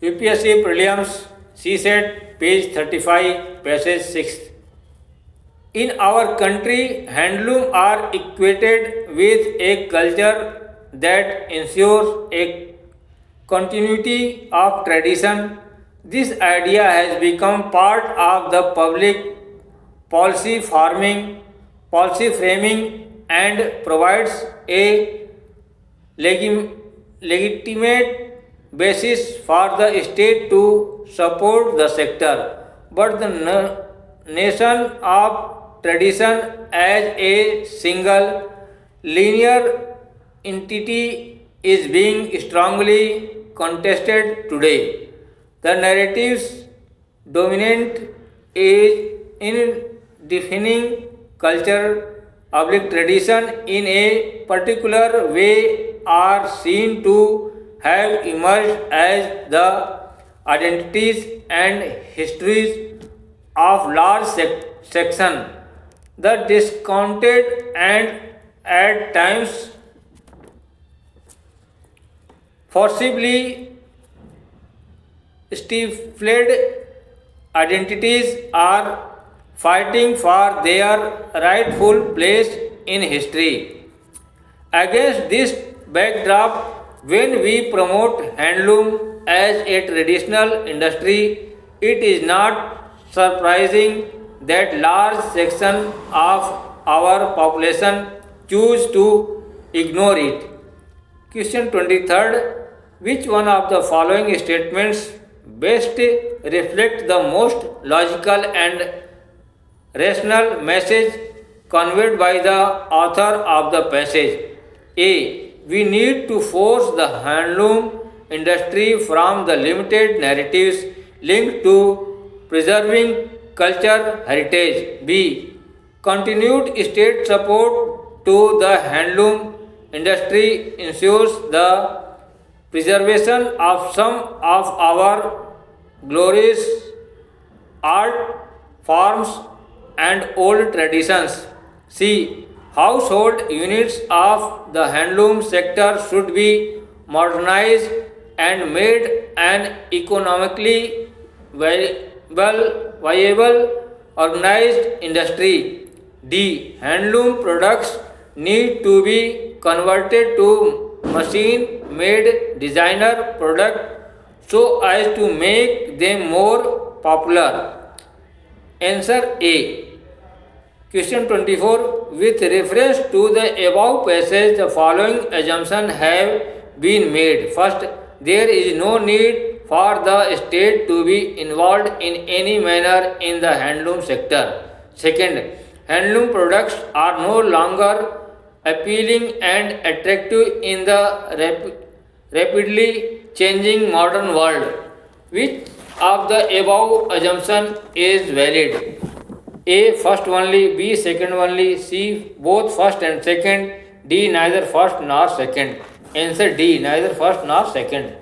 UPSC Prelims CSET page 35 passage 6. In our country, handloom are equated with a culture that ensures a continuity of tradition. This idea has become part of the public policy framing, and provides a legitimate basis for the state to support the sector. But the nation of tradition as a single linear entity is being strongly contested today. The narratives dominant is in defining culture, public tradition in a particular way are seen to have emerged as the identities and histories of large section. The discounted and at times forcibly stifled identities are fighting for their rightful place in history. Against this backdrop, when we promote handloom as a traditional industry, it is not surprising that large section of our population choose to ignore it. Question 23rd. Which one of the following statements best reflect the most logical and rational message conveyed by the author of the passage? A. We need to force the handloom industry from the limited narratives linked to preserving culture heritage. B. Continued state support to the handloom industry ensures the preservation of some of our glorious art forms and old traditions. C. Household units of the handloom sector should be modernized and made an economically viable organized industry. D. Handloom products need to be converted to machine made designer product so as to make them more popular. Answer A. Question 24. With reference to the above passage, the following assumptions have been made. First, there is no need for the state to be involved in any manner in the handloom sector. Second, handloom products are no longer appealing and attractive in the rapidly changing modern world. Which of the above assumption is valid? A. First only. B. Second only. C. Both first and second. D. Neither first nor second. Answer D. Neither first nor second.